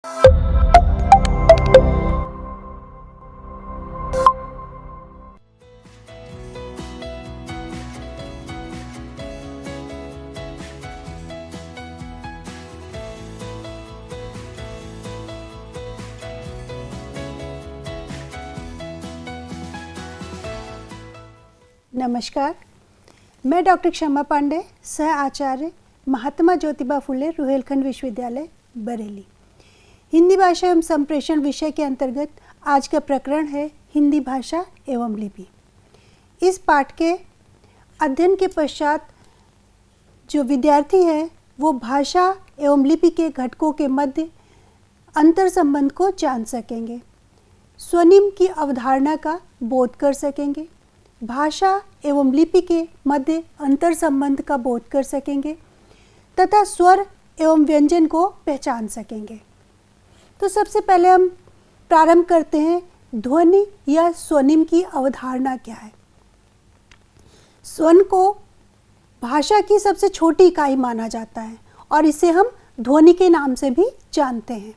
नमस्कार, मैं डॉक्टर क्षमा पांडे, सह आचार्य, महात्मा ज्योतिबा फुले रुहेलखंड विश्वविद्यालय बरेली। हिंदी भाषा एवं संप्रेषण विषय के अंतर्गत आज का प्रकरण है हिंदी भाषा एवं लिपि। इस पाठ के अध्ययन के पश्चात जो विद्यार्थी हैं वो भाषा एवं लिपि के घटकों के मध्य अंतर संबंध को जान सकेंगे, स्वनिम की अवधारणा का बोध कर सकेंगे, भाषा एवं लिपि के मध्य अंतर संबंध का बोध कर सकेंगे तथा स्वर एवं व्यंजन को पहचान सकेंगे। तो सबसे पहले हम प्रारंभ करते हैं, ध्वनि या स्वनिम की अवधारणा क्या है। स्वन को भाषा की सबसे छोटी इकाई माना जाता है और इसे हम ध्वनि के नाम से भी जानते हैं।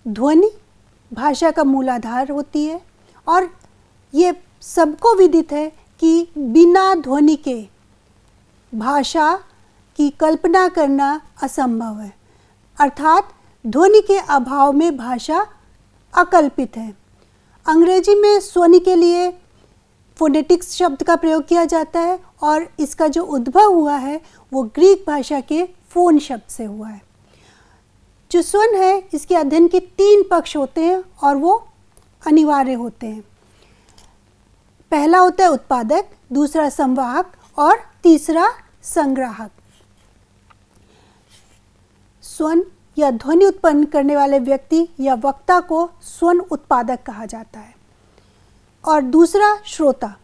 ध्वनि भाषा का मूलाधार होती है और ये सबको विदित है कि बिना ध्वनि के भाषा की कल्पना करना असंभव है, अर्थात ध्वनि के अभाव में भाषा अकल्पित है। अंग्रेजी में स्वनि के लिए फोनेटिक्स शब्द का प्रयोग किया जाता है और इसका जो उद्भव हुआ है वो ग्रीक भाषा के फोन शब्द से हुआ है। जो स्वन है इसके अध्ययन के 3 पक्ष होते हैं और वो अनिवार्य होते हैं। पहला होता है उत्पादक, दूसरा संवाहक और तीसरा संग्राहक। स्वन या ध्वनि उत्पन्न करने वाले व्यक्ति या वक्ता को स्वन उत्पादक कहा जाता है और दूसरा श्रोता।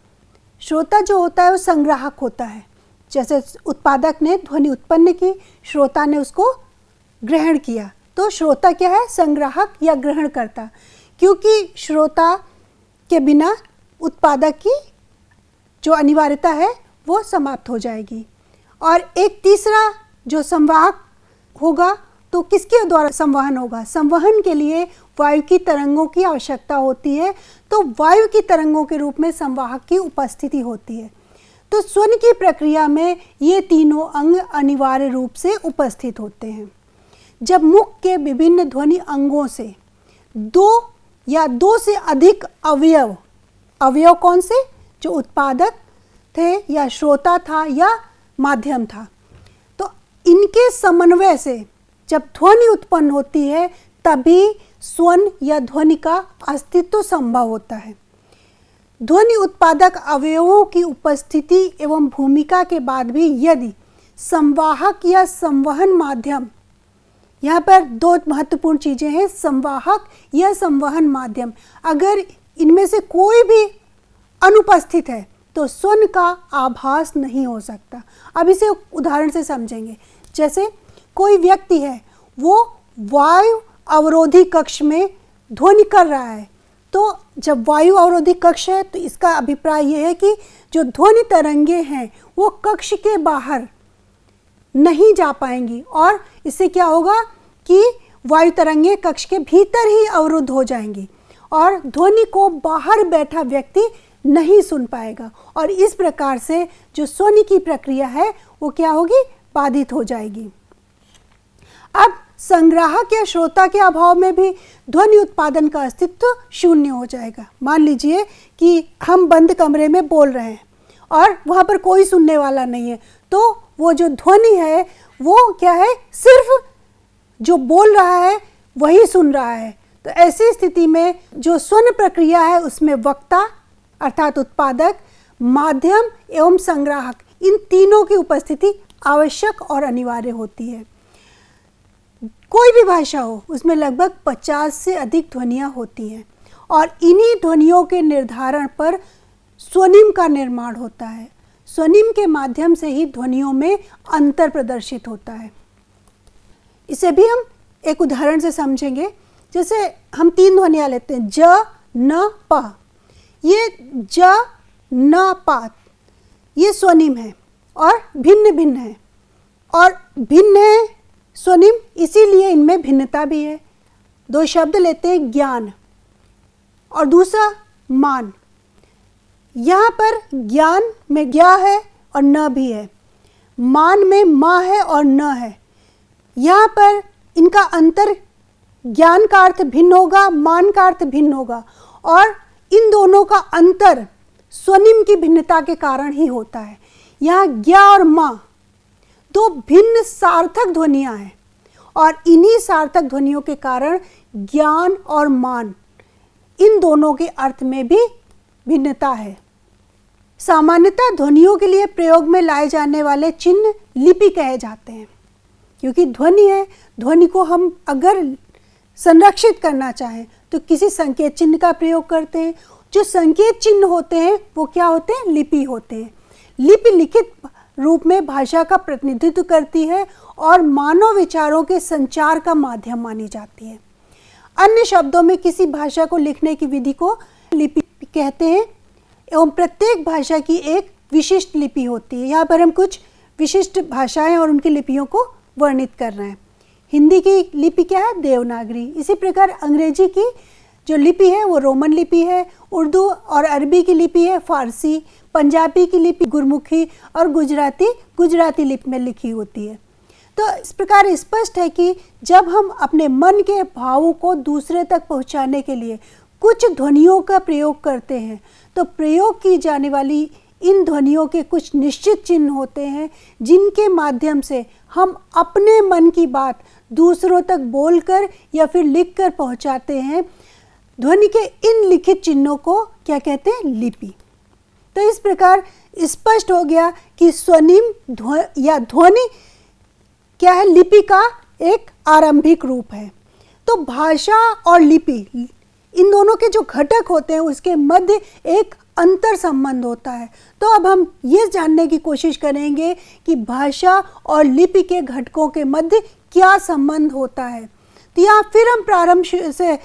श्रोता जो होता है वो संग्राहक होता है। जैसे उत्पादक ने ध्वनि उत्पन्न की, श्रोता ने उसको ग्रहण किया, तो श्रोता क्या है? संग्राहक या ग्रहणकर्ता, क्योंकि श्रोता के बिना उत्पादक की जो अनिवार्यता है वो समाप्त हो जाएगी। और एक तीसरा जो संवाहक होगा, तो किसके द्वारा संवहन होगा? संवहन के लिए वायु की तरंगों की आवश्यकता होती है, तो वायु की तरंगों के रूप में संवाहक की उपस्थिति होती है। तो स्वन की प्रक्रिया में ये तीनों अंग अनिवार्य रूप से उपस्थित होते हैं। जब मुख के विभिन्न ध्वनि अंगों से 2 या 2 से अधिक अवयव कौन से? जो उत्पादक थे या श्रोता था या माध्यम था, तो इनके समन्वय से जब ध्वनि उत्पन्न होती है तभी स्वन या ध्वनि का अस्तित्व संभव होता है। ध्वनि उत्पादक अवयवों की उपस्थिति एवं भूमिका के बाद भी यदि संवाहक या संवहन माध्यम, यहाँ पर 2 महत्वपूर्ण चीज़ें हैं, संवाहक या संवहन माध्यम, अगर इनमें से कोई भी अनुपस्थित है तो स्वन का आभास नहीं हो सकता। अब इसे उदाहरण से समझेंगे। जैसे कोई व्यक्ति है, वो वायु अवरोधी कक्ष में ध्वनि कर रहा है, तो जब वायु अवरोधी कक्ष है तो इसका अभिप्राय ये है कि जो ध्वनि तरंगे हैं वो कक्ष के बाहर नहीं जा पाएंगी और इससे क्या होगा कि वायु तरंगे कक्ष के भीतर ही अवरुद्ध हो जाएंगी और ध्वनि को बाहर बैठा व्यक्ति नहीं सुन पाएगा और इस प्रकार से जो स्वनि की प्रक्रिया है वो क्या होगी? बाधित हो जाएगी। अब संग्राहक या श्रोता के अभाव में भी ध्वनि उत्पादन का अस्तित्व शून्य हो जाएगा। मान लीजिए कि हम बंद कमरे में बोल रहे हैं और वहाँ पर कोई सुनने वाला नहीं है, तो वो जो ध्वनि है वो क्या है? सिर्फ जो बोल रहा है वही सुन रहा है। तो ऐसी स्थिति में जो स्वन प्रक्रिया है उसमें वक्ता अर्थात उत्पादक, माध्यम एवं संग्राहक, इन तीनों की उपस्थिति आवश्यक और अनिवार्य होती है। कोई भी भाषा हो उसमें लगभग 50 से अधिक ध्वनियाँ होती हैं और इन्हीं ध्वनियों के निर्धारण पर स्वनिम का निर्माण होता है। स्वनिम के माध्यम से ही ध्वनियों में अंतर प्रदर्शित होता है। इसे भी हम एक उदाहरण से समझेंगे। जैसे हम 3 ध्वनियाँ लेते हैं, ज, न, प। ये ज, न, प ये स्वनिम है और भिन्न भिन्न है और भिन्न है स्वनिम, इसीलिए इनमें भिन्नता भी है। दो शब्द लेते हैं, ज्ञान और दूसरा मान। यहाँ पर ज्ञान में ज्ञा है और न भी है, मान में माँ है और न है। यहाँ पर इनका अंतर, ज्ञान का अर्थ भिन्न होगा, मान का अर्थ भिन्न होगा, और इन दोनों का अंतर स्वनिम की भिन्नता के कारण ही होता है। यहाँ ज्ञा और माँ दो भिन्न सार्थक ध्वनियाँ हैं, और इन्हीं सार्थक ध्वनियों के कारण ज्ञान और मान, इन दोनों के अर्थ में भी भिन्नता है। सामान्यतः ध्वनियों के लिए प्रयोग में लाए जाने वाले चिन्ह लिपि कहे जाते हैं, क्योंकि ध्वनि है, ध्वनि को हम अगर संरक्षित करना चाहें तो किसी संकेत चिन्ह का प्रयोग करते हैं। जो संकेत चिन्ह होते हैं वो क्या होते हैं? लिपि होते हैं। लिपि लिखित रूप में भाषा का प्रतिनिधित्व करती है और मानव विचारों के संचार का माध्यम मानी जाती है। अन्य शब्दों में किसी भाषा को लिखने की विधि को लिपि कहते हैं, एवं प्रत्येक भाषा की एक विशिष्ट लिपि होती है। यहाँ पर हम कुछ विशिष्ट भाषाएं और उनकी लिपियों को वर्णित कर रहे हैं। हिंदी की लिपि क्या है? देवनागरी। इसी प्रकार अंग्रेजी की जो लिपि है वो रोमन लिपि है। उर्दू और अरबी की लिपि है फारसी। पंजाबी की लिपि गुरमुखी और गुजराती लिपि में लिखी होती है। तो इस प्रकार स्पष्ट है कि जब हम अपने मन के भावों को दूसरे तक पहुंचाने के लिए कुछ ध्वनियों का प्रयोग करते हैं, तो प्रयोग की जाने वाली इन ध्वनियों के कुछ निश्चित चिन्ह होते हैं, जिनके माध्यम से हम अपने मन की बात दूसरों तक बोलकर या फिर लिखकर पहुंचाते हैं। ध्वनि के इन लिखित चिन्हों को क्या कहते हैं? लिपि। तो इस प्रकार स्पष्ट हो गया कि स्वनिम या ध्वनि क्या है? लिपि का एक आरंभिक रूप है। तो भाषा और लिपि, इन दोनों के जो घटक होते हैं उसके मध्य एक अंतर संबंध होता है। तो अब हम ये जानने की कोशिश करेंगे कि भाषा और लिपि के घटकों के मध्य क्या संबंध होता है। तो यहाँ फिर हम प्रारंभ से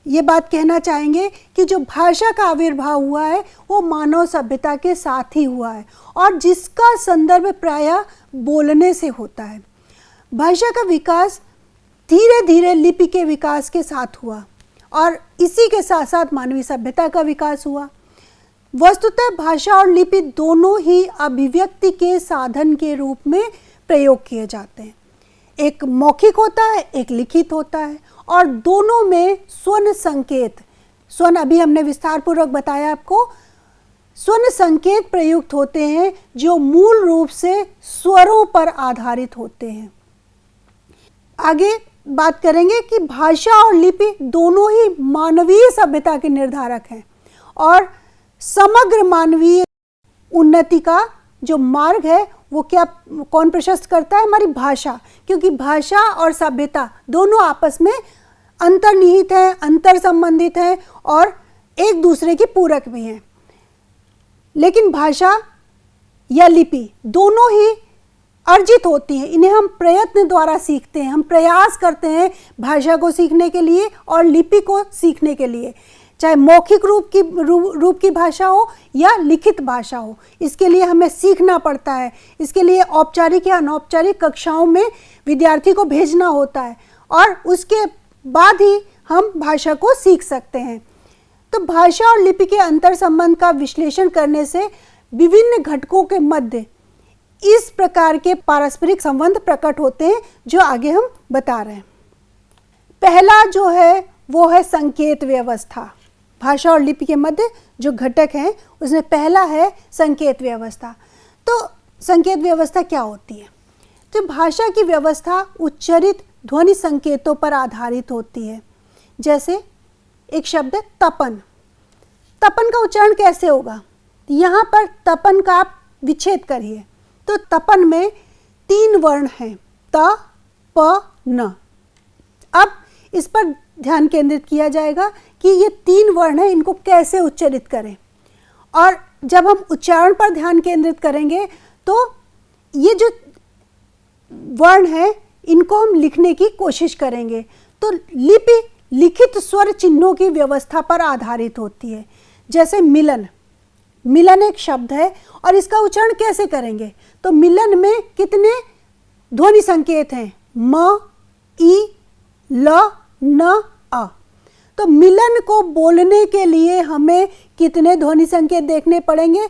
ये बात कहना चाहेंगे कि जो भाषा का आविर्भाव हुआ है वो मानव सभ्यता के साथ ही हुआ है, और जिसका संदर्भ प्रायः बोलने से होता है। भाषा का विकास धीरे धीरे लिपि के विकास के साथ हुआ, और इसी के साथ साथ मानवीय सभ्यता का विकास हुआ। वस्तुतः भाषा और लिपि दोनों ही अभिव्यक्ति के साधन के रूप में प्रयोग किए जाते हैं। एक मौखिक होता है, एक लिखित होता है, और दोनों में स्वन संकेत, स्वन अभी हमने विस्तार पूर्वक बताया आपको, स्वन संकेत प्रयुक्त होते हैं जो मूल रूप से स्वरों पर आधारित होते हैं। आगे बात करेंगे कि भाषा और लिपि दोनों ही मानवीय सभ्यता के निर्धारक हैं, और समग्र मानवीय उन्नति का जो मार्ग है वो कौन प्रशस्त करता है? हमारी भाषा, क्योंकि भाषा और सभ्यता दोनों आपस में अंतर्निहित हैं, अंतर संबंधित हैं और एक दूसरे की पूरक भी हैं। लेकिन भाषा या लिपि दोनों ही अर्जित होती हैं, इन्हें हम प्रयत्न द्वारा सीखते हैं। हम प्रयास करते हैं भाषा को सीखने के लिए और लिपि को सीखने के लिए, चाहे मौखिक रूप की भाषा हो या लिखित भाषा हो। इसके लिए हमें सीखना पड़ता है, इसके लिए औपचारिक या अनौपचारिक कक्षाओं में विद्यार्थी को भेजना होता है, और उसके बाद ही हम भाषा को सीख सकते हैं। तो भाषा और लिपि के अंतर संबंध का विश्लेषण करने से विभिन्न घटकों के मध्य इस प्रकार के पारस्परिक संबंध प्रकट होते हैं जो आगे हम बता रहे हैं। पहला जो है वो है संकेत व्यवस्था। भाषा और लिपि के मध्य जो घटक हैं उसमें पहला है संकेत व्यवस्था। तो संकेत व्यवस्था क्या होती है? तो भाषा की व्यवस्था उच्चरित ध्वनि संकेतों पर आधारित होती है। जैसे एक शब्द है तपन। तपन का उच्चारण कैसे होगा? यहाँ पर तपन का आप विच्छेद करिए, तो तपन में 3 वर्ण हैं, त, प, न। अब इस पर ध्यान केंद्रित किया जाएगा कि ये 3 वर्ण हैं, इनको कैसे उच्चारित करें। और जब हम उच्चारण पर ध्यान केंद्रित करेंगे तो ये जो वर्ण है इनको हम लिखने की कोशिश करेंगे। तो लिपि लिखित स्वर चिन्हों की व्यवस्था पर आधारित होती है। जैसे मिलन, मिलन एक शब्द है और इसका उच्चारण कैसे करेंगे? तो मिलन में कितने ध्वनि संकेत हैं? म, ई, ल, न, आ। तो मिलन को बोलने के लिए हमें कितने ध्वनि संकेत देखने पड़ेंगे?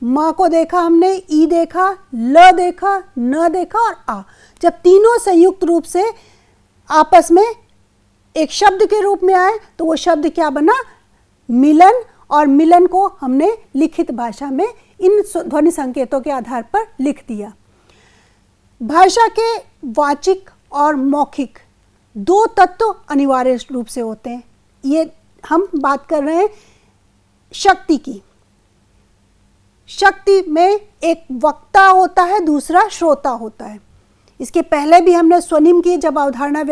माँ को देखा हमने, ई देखा, ल देखा, न देखा और आ। जब तीनों संयुक्त रूप से आपस में एक शब्द के रूप में आए तो वो शब्द क्या बना? मिलन। और मिलन को हमने लिखित भाषा में इन ध्वनि संकेतों के आधार पर लिख दिया। भाषा के वाचिक और मौखिक दो तत्व अनिवार्य रूप से होते हैं। ये हम बात कर रहे हैं शक्ति की। शक्ति में एक वक्ता होता है, दूसरा श्रोता होता है। इसके पहले भी हमने स्वनिम की जब अवधारणा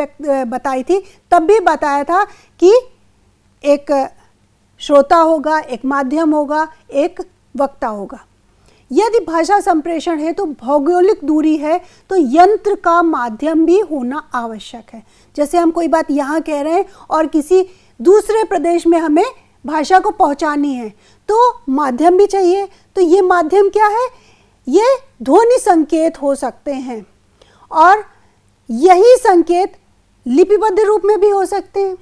बताई थी तब भी बताया था कि एक श्रोता होगा, एक माध्यम होगा, एक वक्ता होगा। यदि भाषा संप्रेषण है तो भौगोलिक दूरी है तो यंत्र का माध्यम भी होना आवश्यक है। जैसे हम कोई बात यहाँ कह रहे हैं और किसी दूसरे प्रदेश में हमें भाषा को पहुँचानी है तो माध्यम भी चाहिए। तो ये माध्यम क्या है? ये ध्वनि संकेत हो सकते हैं और यही संकेत लिपिबद्ध रूप में भी हो सकते हैं।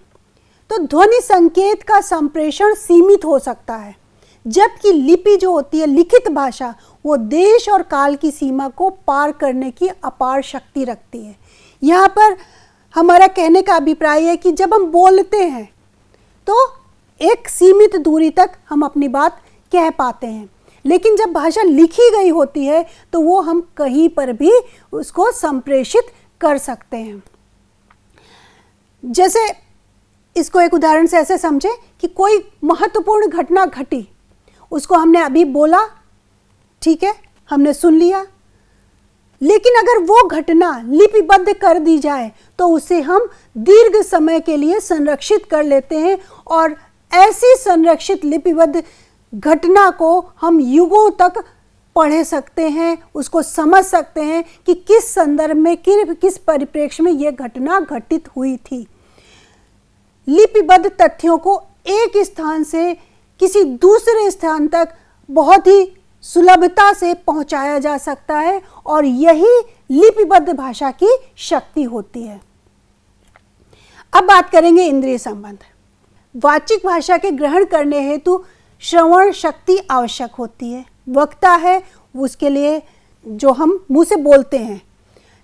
तो ध्वनि संकेत का संप्रेषण सीमित हो सकता है, जबकि लिपि जो होती है, लिखित भाषा, वो देश और काल की सीमा को पार करने की अपार शक्ति रखती है। यहाँ पर हमारा कहने का अभिप्राय है कि जब हम बोलते हैं तो एक सीमित दूरी तक हम अपनी बात कह पाते हैं, लेकिन जब भाषा लिखी गई होती है तो वो हम कहीं पर भी उसको संप्रेषित कर सकते हैं। जैसे इसको एक उदाहरण से ऐसे समझें कि कोई महत्वपूर्ण घटना घटी, उसको हमने अभी बोला, ठीक है, हमने सुन लिया, लेकिन अगर वो घटना लिपिबद्ध कर दी जाए तो उसे हम दीर्घ समय के लिए संरक्षित कर लेते हैं और ऐसी संरक्षित लिपिबद्ध घटना को हम युगों तक पढ़ सकते हैं, उसको समझ सकते हैं कि किस संदर्भ में, किस परिप्रेक्ष्य में ये घटना घटित हुई थी। लिपिबद्ध तथ्यों को एक स्थान से किसी दूसरे स्थान तक बहुत ही सुलभता से पहुंचाया जा सकता है और यही लिपिबद्ध भाषा की शक्ति होती है। अब बात करेंगे इंद्रिय संबंध। वाचिक भाषा के ग्रहण करने हेतु श्रवण शक्ति आवश्यक होती है। वक्ता है, उसके लिए जो हम मुंह से बोलते हैं,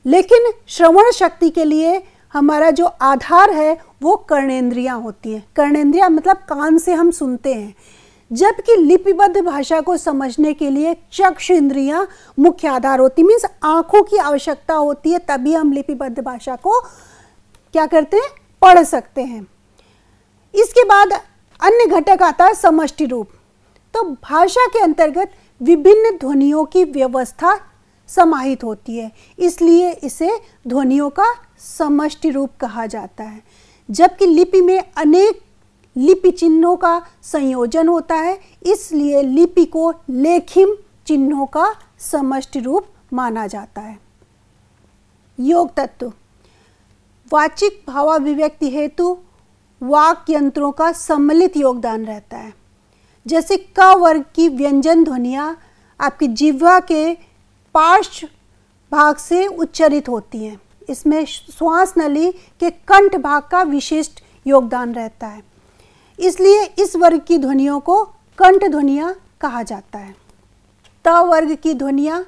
लेकिन श्रवण शक्ति के लिए हमारा जो आधार है वो कर्णेंद्रियां होती हैं। कर्णेंद्रियां मतलब कान से हम सुनते हैं, जबकि लिपिबद्ध भाषा को समझने के लिए चक्षु इंद्रियां मुख्य आधार होती, मीन्स आंखों की आवश्यकता होती है, तभी हम लिपिबद्ध भाषा को क्या करते हैं, पढ़ सकते हैं। इसके बाद अन्य घटक आता है समष्टि रूप। तो भाषा के अंतर्गत विभिन्न ध्वनियों की व्यवस्था समाहित होती है, इसलिए इसे ध्वनियों का समष्टि रूप कहा जाता है। जबकि लिपि में अनेक लिपि चिन्हों का संयोजन होता है, इसलिए लिपि को लेखिम चिन्हों का समष्टि रूप माना जाता है। योग तत्व। वाचिक भावाभिव्यक्ति हेतु वाक् यंत्रों का सम्मिलित योगदान रहता है। जैसे क वर्ग की व्यंजन ध्वनियाँ आपकी जिह्वा के पार्श्व भाग से उच्चरित होती हैं। इसमें श्वास नली के कंठ भाग का विशिष्ट योगदान रहता है, इसलिए इस वर्ग की ध्वनियों को कंठ ध्वनियाँ कहा जाता है। त वर्ग की ध्वनियाँ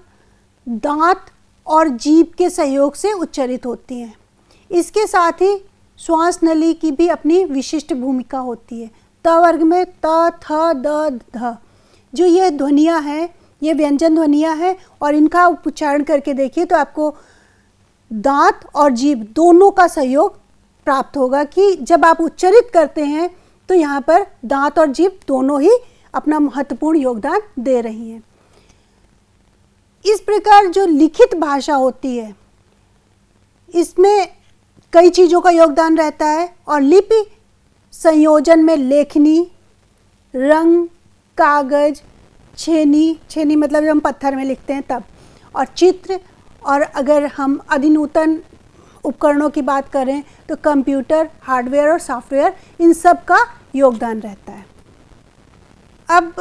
दांत और जीभ के सहयोग से उच्चरित होती हैं। इसके साथ ही श्वास नली की भी अपनी विशिष्ट भूमिका होती है। त वर्ग में त, थ, द, ध जो ये ध्वनियाँ हैं, ये व्यंजन ध्वनियाँ हैं और इनका उच्चारण करके देखिए तो आपको दांत और जीभ दोनों का सहयोग प्राप्त होगा कि जब आप उच्चरित करते हैं तो यहाँ पर दांत और जीभ दोनों ही अपना महत्वपूर्ण योगदान दे रही हैं। इस प्रकार जो लिखित भाषा होती है इसमें कई चीज़ों का योगदान रहता है और लिपि संयोजन में लेखनी, रंग, कागज, छेनी मतलब जब हम पत्थर में लिखते हैं तब, और चित्र, और अगर हम अधिनूतन उपकरणों की बात करें तो कंप्यूटर, हार्डवेयर और सॉफ्टवेयर, इन सब का योगदान रहता है। अब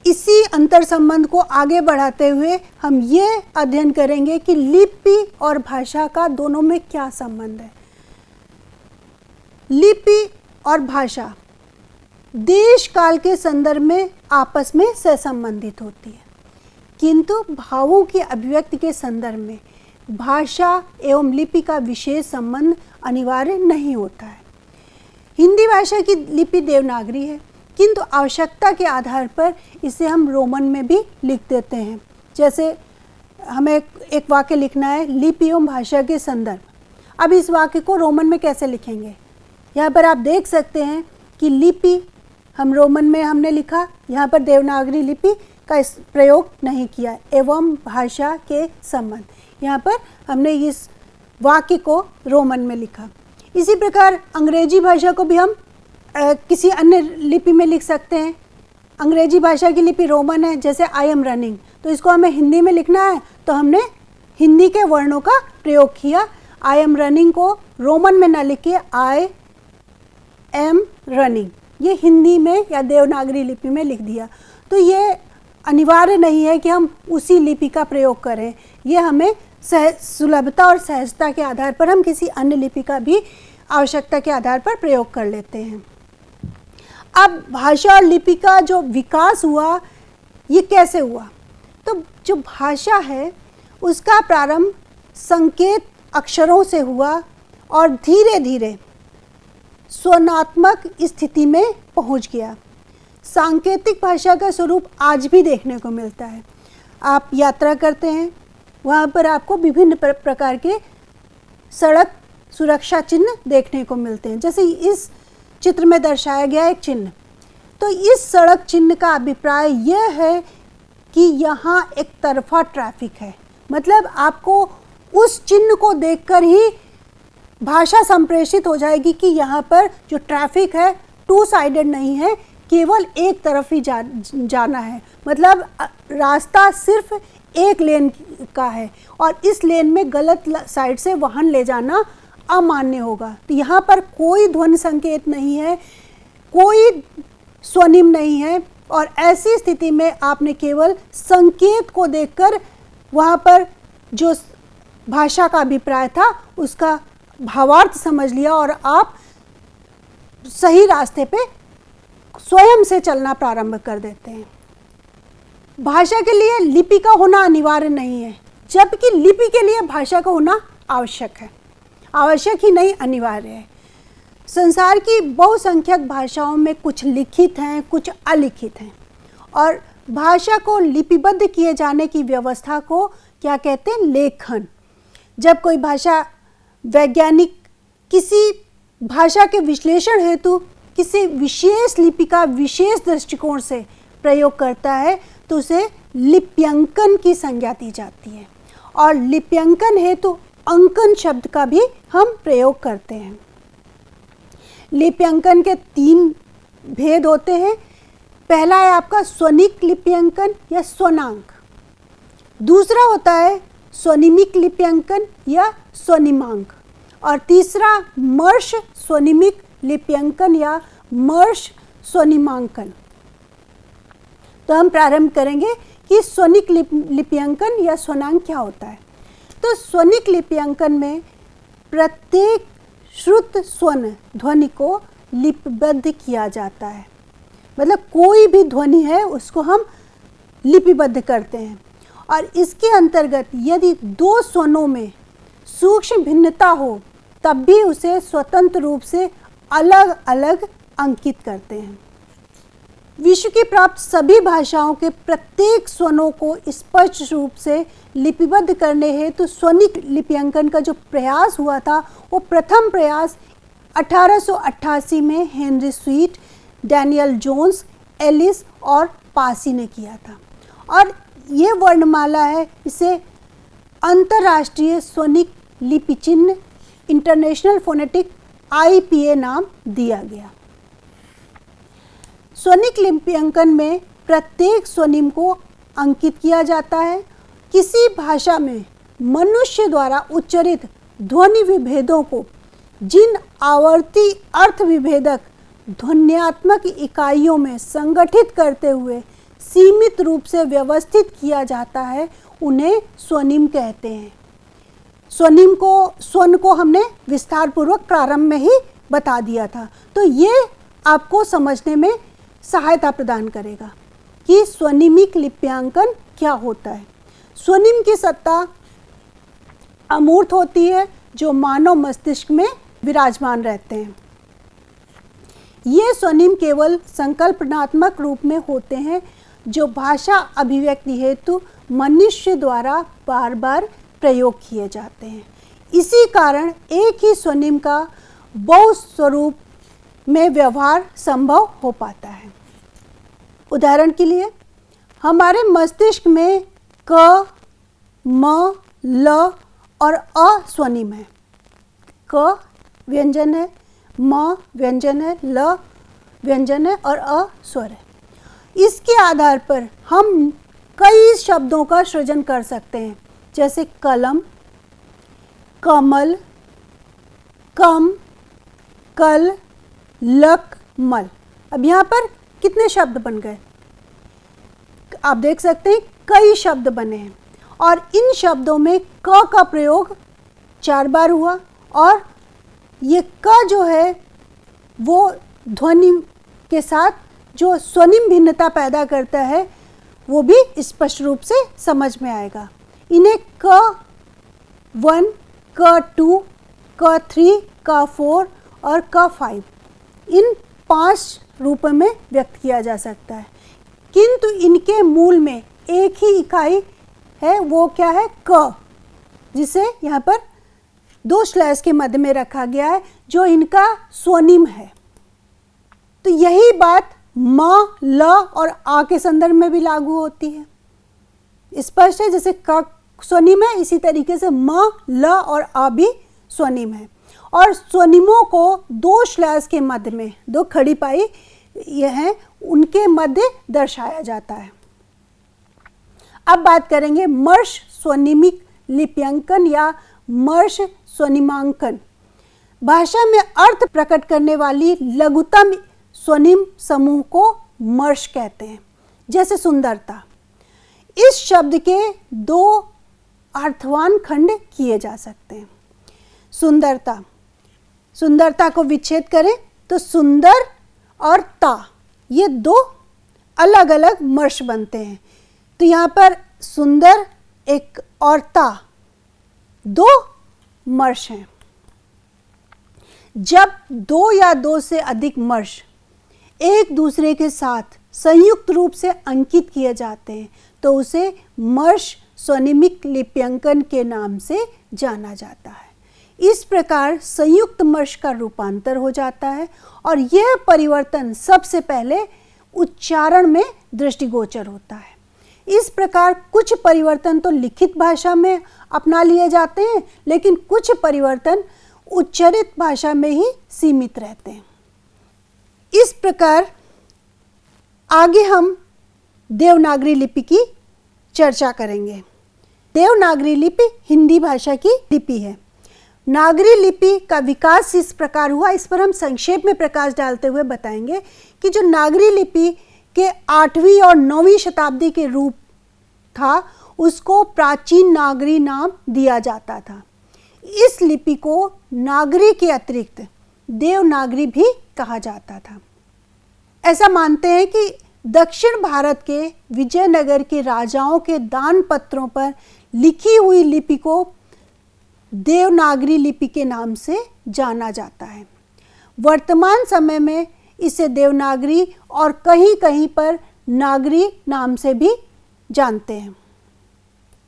इसी अंतर संबंध को आगे बढ़ाते हुए हम ये अध्ययन करेंगे कि लिपि और भाषा का दोनों में क्या संबंध है। लिपि और भाषा देश काल के संदर्भ में आपस में सहसंबंधित होती है, किंतु भावों की अभिव्यक्ति के संदर्भ में भाषा एवं लिपि का विशेष संबंध अनिवार्य नहीं होता है। हिंदी भाषा की लिपि देवनागरी है, किंतु आवश्यकता के आधार पर इसे हम रोमन में भी लिख देते हैं। जैसे हमें एक वाक्य लिखना है लिपि एवं भाषा के संदर्भ, अब इस वाक्य को रोमन में कैसे लिखेंगे? यहाँ पर आप देख सकते हैं कि लिपि हम रोमन में हमने लिखा, यहाँ पर देवनागरी लिपि का इस प्रयोग नहीं किया, एवं भाषा के संबंध, यहाँ पर हमने इस वाक्य को रोमन में लिखा। इसी प्रकार अंग्रेजी भाषा को भी हम किसी अन्य लिपि में लिख सकते हैं। अंग्रेजी भाषा की लिपि रोमन है, जैसे आई एम रनिंग, तो इसको हमें हिंदी में लिखना है तो हमने हिंदी के वर्णों का प्रयोग किया। आई एम रनिंग को रोमन में ना लिख के आई एम रनिंग ये हिंदी में या देवनागरी लिपि में लिख दिया। तो ये अनिवार्य नहीं है कि हम उसी लिपि का प्रयोग करें, ये हमें सुलभता और सहजता के आधार पर हम किसी अन्य लिपि का भी आवश्यकता के आधार पर प्रयोग कर लेते हैं। अब भाषा और लिपि का जो विकास हुआ ये कैसे हुआ? तो जो भाषा है उसका प्रारंभ संकेत अक्षरों से हुआ और धीरे धीरे स्वनात्मक स्थिति में पहुंच गया। सांकेतिक भाषा का स्वरूप आज भी देखने को मिलता है। आप यात्रा करते हैं, वहाँ पर आपको विभिन्न प्रकार के सड़क सुरक्षा चिन्ह देखने को मिलते हैं, जैसे इस चित्र में दर्शाया गया एक चिन्ह। तो इस सड़क चिन्ह का अभिप्राय यह है कि यहाँ एक तरफा ट्रैफिक है, मतलब आपको उस चिन्ह को देखकर ही भाषा संप्रेषित हो जाएगी कि यहाँ पर जो ट्रैफिक है टू साइडेड नहीं है, केवल एक तरफ ही जाना है, मतलब रास्ता सिर्फ एक लेन का है और इस लेन में गलत साइड से वाहन ले जाना अमान्य होगा। तो यहाँ पर कोई ध्वनि संकेत नहीं है, कोई स्वनिम नहीं है और ऐसी स्थिति में आपने केवल संकेत को देखकर वहाँ पर जो भाषा का अभिप्राय था उसका भावार्थ समझ लिया और आप सही रास्ते पे स्वयं से चलना प्रारंभ कर देते हैं। भाषा के लिए लिपि का होना अनिवार्य नहीं है, जबकि लिपि के लिए भाषा का होना आवश्यक है। आवश्यक ही नहीं, अनिवार्य है। संसार की बहुसंख्यक भाषाओं में कुछ लिखित हैं, कुछ अलिखित हैं और भाषा को लिपिबद्ध किए जाने की व्यवस्था को क्या कहते हैं? लेखन। जब कोई भाषा वैज्ञानिक किसी भाषा के विश्लेषण हेतु किसी विशेष लिपि का विशेष दृष्टिकोण से प्रयोग करता है तो उसे लिप्यंकन की संज्ञा दी जाती है और लिप्यंकन हेतु अंकन शब्द का भी हम प्रयोग करते हैं। लिप्यंकन के 3 भेद होते हैं। पहला है आपका स्वनिक लिप्यंकन या स्वनांक, दूसरा होता है स्वनिमिक लिप्यंकन या स्वनिमांक और तीसरा मर्श स्वनिमिक लिप्यंकन या मर्श स्वनिमांकन। तो हम प्रारंभ करेंगे कि स्वनिक लिप्यंकन या स्वनांक क्या होता है। तो स्वनिक लिप्यंकन में प्रत्येक श्रुत स्वन ध्वनि को लिपिबद्ध किया जाता है, मतलब कोई भी ध्वनि है उसको हम लिपिबद्ध करते हैं और इसके अंतर्गत यदि 2 स्वनों में सूक्ष्म भिन्नता हो तब भी उसे स्वतंत्र रूप से अलग अलग अंकित करते हैं। विश्व की प्राप्त सभी भाषाओं के प्रत्येक स्वनों को स्पष्ट रूप से लिपिबद्ध करने हेतु स्वनिक लिप्यंकन का जो प्रयास हुआ था वो प्रथम प्रयास 1888 में Henry Sweet, Daniel Jones, Ellis और पासी ने किया था और ये वर्णमाला है, इसे अंतर्राष्ट्रीय स्वनिक लिपि चिन्ह इंटरनेशनल फोनेटिक IPA नाम दिया गया। स्वनिक लिप्यंकन में प्रत्येक स्वनिम को अंकित किया जाता है। किसी भाषा में मनुष्य द्वारा उच्चारित ध्वनि विभेदों को जिन आवर्ती अर्थ विभेदक ध्वन्यात्मक इकाइयों में संगठित करते हुए सीमित रूप से व्यवस्थित किया जाता है उन्हें स्वनिम कहते हैं। स्वनिम को, स्वन को हमने विस्तार पूर्वक प्रारंभ में ही बता दिया था। तो ये आपको समझने में सहायता प्रदान करेगा कि स्वनिमिक लिप्यांकन क्या होता है। स्वनिम की सत्ता अमूर्त होती है जो मानव मस्तिष्क में विराजमान रहते हैं। ये स्वनिम केवल संकल्पनात्मक रूप में होते हैं जो भाषा अभिव्यक्ति हेतु मनुष्य द्वारा बार बार प्रयोग किए जाते हैं। इसी कारण एक ही स्वनिम का बहु स्वरूप में व्यवहार संभव हो पाता है। उदाहरण के लिए हमारे मस्तिष्क में क, म, ल और अ स्वनिम है। क व्यंजन है, म व्यंजन है, ल व्यंजन है और अ स्वर है। इसके आधार पर हम कई शब्दों का सृजन कर सकते हैं, जैसे कलम, कमल, कम, कल, लक, मल। अब यहाँ पर कितने शब्द बन गए? आप देख सकते हैं कई शब्द बने हैं और इन शब्दों में क का प्रयोग 4 बार हुआ और ये क जो है वो ध्वनि के साथ जो स्वनिम भिन्नता पैदा करता है वो भी स्पष्ट रूप से समझ में आएगा। इन्हें क1, क2, क3, क4 और क5 इन 5 रूपों में व्यक्त किया जा सकता है, किंतु इनके मूल में एक ही इकाई है, वो क्या है? क, जिसे यहाँ पर 2 स्लैश के मध्य में रखा गया है जो इनका स्वनिम है। तो यही बात म, ल और आ के संदर्भ में भी लागू होती है। स्पष्ट है, जैसे क स्वनिम है इसी तरीके से म, ल और आ भी स्वनिम है और स्वनिमों को 2 स्लैश के मध्य में, 2 खड़ी पाई ये हैं, उनके मध्य दर्शाया जाता है। अब बात करेंगे मर्श स्वनिमिक लिप्यंकन या मर्श स्वनिमांकन। भाषा में अर्थ प्रकट करने वाली लघुतम स्वनिम समूह को मर्श कहते हैं। जैसे सुंदरता, इस शब्द के 2 अर्थवान खंड किए जा सकते हैं। सुंदरता, सुंदरता को विच्छेद करें तो सुंदर और ता, ये 2 अलग अलग मर्श बनते हैं। तो यहाँ पर सुंदर एक और ता 2 मर्श हैं। जब 2 या 2 से अधिक मर्श एक दूसरे के साथ संयुक्त रूप से अंकित किए जाते हैं तो उसे मर्श स्वनिमिक लिप्यंकन के नाम से जाना जाता है। इस प्रकार संयुक्त मर्श का रूपांतर हो जाता है और यह परिवर्तन सबसे पहले उच्चारण में दृष्टिगोचर होता है। इस प्रकार कुछ परिवर्तन तो लिखित भाषा में अपना लिए जाते हैं, लेकिन कुछ परिवर्तन उच्चरित भाषा में ही सीमित रहते हैं। इस प्रकार आगे हम देवनागरी लिपि की चर्चा करेंगे। देवनागरी लिपि हिंदी भाषा की लिपि है। नागरी लिपि का विकास इस प्रकार हुआ, इस पर हम संक्षेप में प्रकाश डालते हुए बताएंगे कि जो नागरी लिपि के 8वीं और 9वीं शताब्दी के रूप था उसको प्राचीन नागरी नाम दिया जाता था। इस लिपि को नागरी के अतिरिक्त देवनागरी भी कहा जाता था। ऐसा मानते हैं कि दक्षिण भारत के विजयनगर के राजाओं के दान पत्रों पर लिखी हुई लिपि को देवनागरी लिपि के नाम से जाना जाता है। वर्तमान समय में इसे देवनागरी और कहीं कहीं पर नागरी नाम से भी जानते हैं।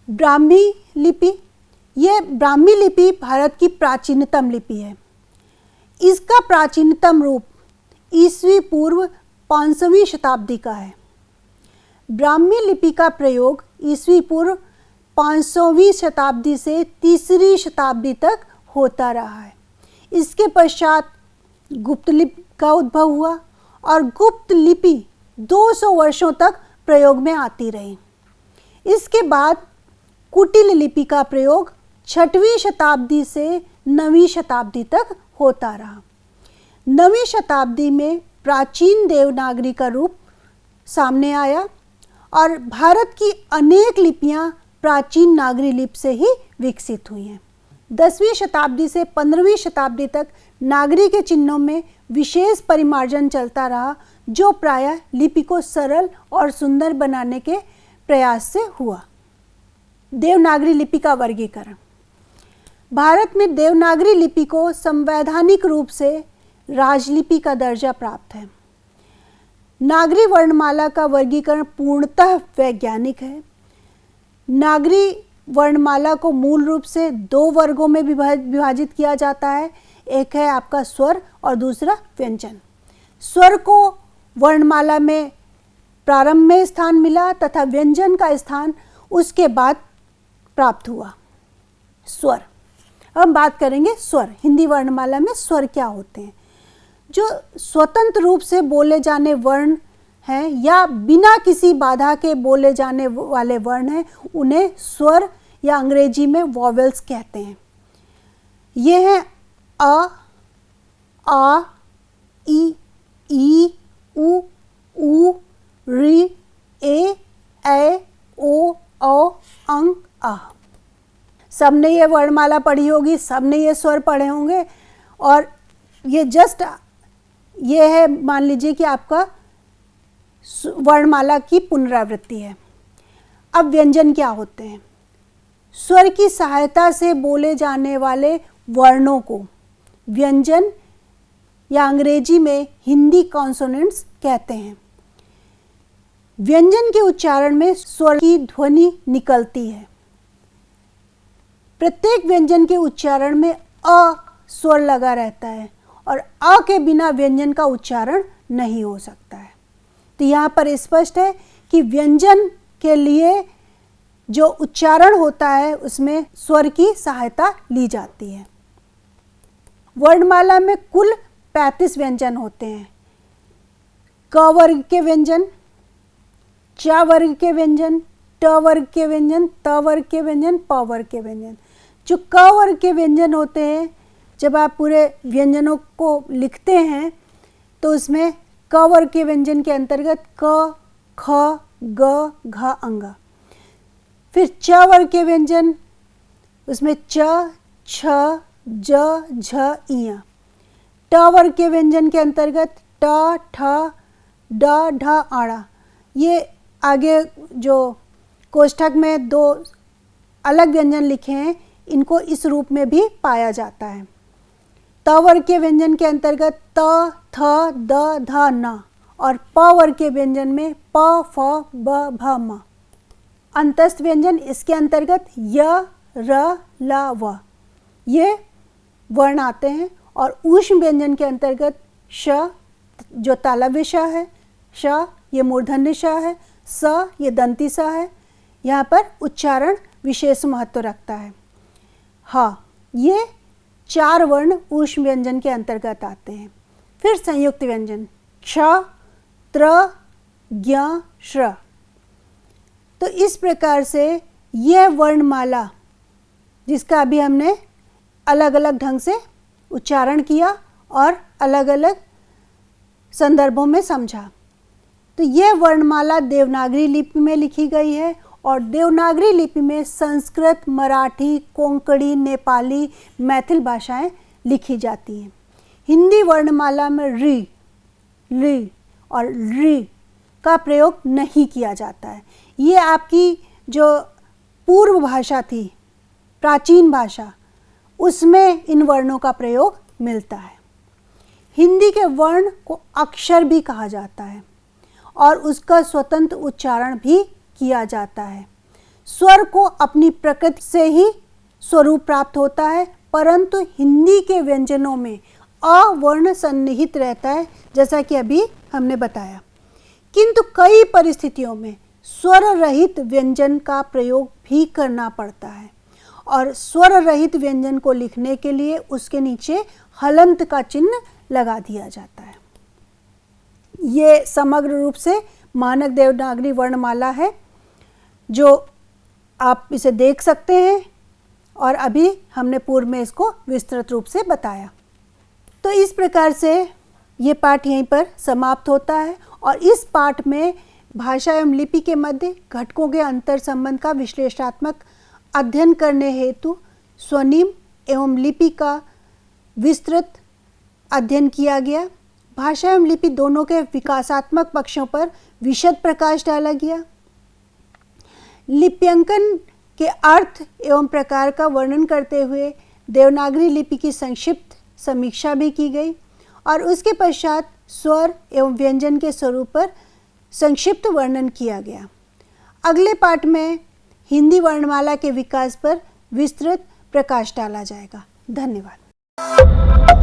ब्राह्मी लिपि, यह ब्राह्मी लिपि भारत की प्राचीनतम लिपि है। इसका प्राचीनतम रूप ईस्वी पूर्व 5वीं शताब्दी का है। ब्राह्मी लिपि का प्रयोग ईस्वी पूर्व 500वीं शताब्दी से 3री शताब्दी तक होता रहा है। इसके पश्चात गुप्त लिपि का उद्भव हुआ और गुप्त लिपि 200 वर्षों तक प्रयोग में आती रही। इसके बाद कुटिल लिपि का प्रयोग 6वीं शताब्दी से 9वीं शताब्दी तक होता रहा। 9वीं शताब्दी में प्राचीन देवनागरी का रूप सामने आया और भारत की अनेक लिपियां प्राचीन नागरी लिपि से ही विकसित हुई हैं। 10वीं शताब्दी से 15वीं शताब्दी तक नागरी के चिन्हों में विशेष परिमार्जन चलता रहा, जो प्रायः लिपि को सरल और सुंदर बनाने के प्रयास से हुआ। देवनागरी लिपि का वर्गीकरण। भारत में देवनागरी लिपि को संवैधानिक रूप से राजलिपि का दर्जा प्राप्त है। नागरी वर्णमाला का वर्गीकरण पूर्णतः वैज्ञानिक है। नागरी वर्णमाला को मूल रूप से 2 वर्गों में विभाजित किया जाता है। एक है आपका स्वर और दूसरा व्यंजन। स्वर को वर्णमाला में प्रारंभ में स्थान मिला तथा व्यंजन का स्थान उसके बाद प्राप्त हुआ। स्वर, अब हम बात करेंगे स्वर। हिंदी वर्णमाला में स्वर क्या होते हैं? जो स्वतंत्र रूप से बोले जाने वर्ण हैं या बिना किसी बाधा के बोले जाने वाले वर्ण हैं, उन्हें स्वर या अंग्रेजी में वॉवेल्स कहते हैं। ये हैं अ, आ, ई, उ, ऋ, ए, ओ, अंग, आ। सबने ये वर्णमाला पढ़ी होगी, सबने ये स्वर पढ़े होंगे और ये जस्ट ये है, मान लीजिए कि आपका वर्णमाला की पुनरावृत्ति है। अब व्यंजन क्या होते हैं? स्वर की सहायता से बोले जाने वाले वर्णों को व्यंजन या अंग्रेजी में हिंदी कॉन्सोनेंट्स कहते हैं। व्यंजन के उच्चारण में स्वर की ध्वनि निकलती है। प्रत्येक व्यंजन के उच्चारण में अ स्वर लगा रहता है और अ के बिना व्यंजन का उच्चारण नहीं हो सकता है। तो यहाँ पर स्पष्ट है कि व्यंजन के लिए जो उच्चारण होता है उसमें स्वर की सहायता ली जाती है। वर्णमाला में कुल 35 व्यंजन होते हैं। क वर्ग के व्यंजन, च वर्ग के व्यंजन, ट वर्ग के व्यंजन, त वर्ग के व्यंजन, प वर्ग के व्यंजन। जो क वर्ग के व्यंजन होते हैं, जब आप पूरे व्यंजनों को लिखते हैं तो उसमें क वर्ग के व्यंजन के अंतर्गत क, ख, ग, घ, अंग। फिर च वर्ग के व्यंजन, उसमें च, छ, ज, झ, इय। ट वर्ग के व्यंजन के अंतर्गत ट, ठ, ड, ढ, आड़ा। ये आगे जो कोष्ठक में 2 अलग व्यंजन लिखे हैं, इनको इस रूप में भी पाया जाता है। त वर्ग के व्यंजन के अंतर्गत त, थ, द, ध, न और प वर्ग के व्यंजन में प, फ, ब, भ, म। अंतस्थ व्यंजन इसके अंतर्गत य, र, ल, व ये वर्ण आते हैं और ऊष्म व्यंजन के अंतर्गत श जो तालव्य श है, श ये मूर्धन्य श है, स ये दंती स है। यहाँ पर उच्चारण विशेष महत्व रखता है। हाँ, ये 4 वर्ण ऊष्म व्यंजन के अंतर्गत आते हैं। फिर संयुक्त व्यंजन क्ष, त्र, ज्ञ, श्र। तो इस प्रकार से यह वर्णमाला जिसका अभी हमने अलग अलग ढंग से उच्चारण किया और अलग अलग संदर्भों में समझा, तो यह वर्णमाला देवनागरी लिपि में लिखी गई है और देवनागरी लिपि में संस्कृत, मराठी, कोंकणी, नेपाली, मैथिल भाषाएं लिखी जाती हैं। हिंदी वर्णमाला में ऋ, ल और ऋ का प्रयोग नहीं किया जाता है। ये आपकी जो पूर्व भाषा थी, प्राचीन भाषा, उसमें इन वर्णों का प्रयोग मिलता है। हिंदी के वर्ण को अक्षर भी कहा जाता है और उसका स्वतंत्र उच्चारण भी किया जाता है। स्वर को अपनी प्रकृति से ही स्वरूप प्राप्त होता है, परंतु हिंदी के व्यंजनों में अ वर्ण सन्निहित रहता है, जैसा कि अभी हमने बताया। किंतु कई परिस्थितियों में स्वर रहित व्यंजन का प्रयोग भी करना पड़ता है और स्वर रहित व्यंजन को लिखने के लिए उसके नीचे हलंत का चिन्ह लगा दिया जाता है। ये समग्र रूप से मानक देवनागरी वर्णमाला है, जो आप इसे देख सकते हैं और अभी हमने पूर्व में इसको विस्तृत रूप से बताया। तो इस प्रकार से ये पाठ यहीं पर समाप्त होता है और इस पाठ में भाषा एवं लिपि के मध्य घटकों के अंतर संबंध का विश्लेषणात्मक अध्ययन करने हेतु स्वनिम एवं लिपि का विस्तृत अध्ययन किया गया। भाषा एवं लिपि दोनों के विकासात्मक पक्षों पर विशद प्रकाश डाला गया। लिप्यंकन के अर्थ एवं प्रकार का वर्णन करते हुए देवनागरी लिपि की संक्षिप्त समीक्षा भी की गई और उसके पश्चात स्वर एवं व्यंजन के स्वरूप पर संक्षिप्त वर्णन किया गया। अगले पाठ में हिंदी वर्णमाला के विकास पर विस्तृत प्रकाश डाला जाएगा। धन्यवाद।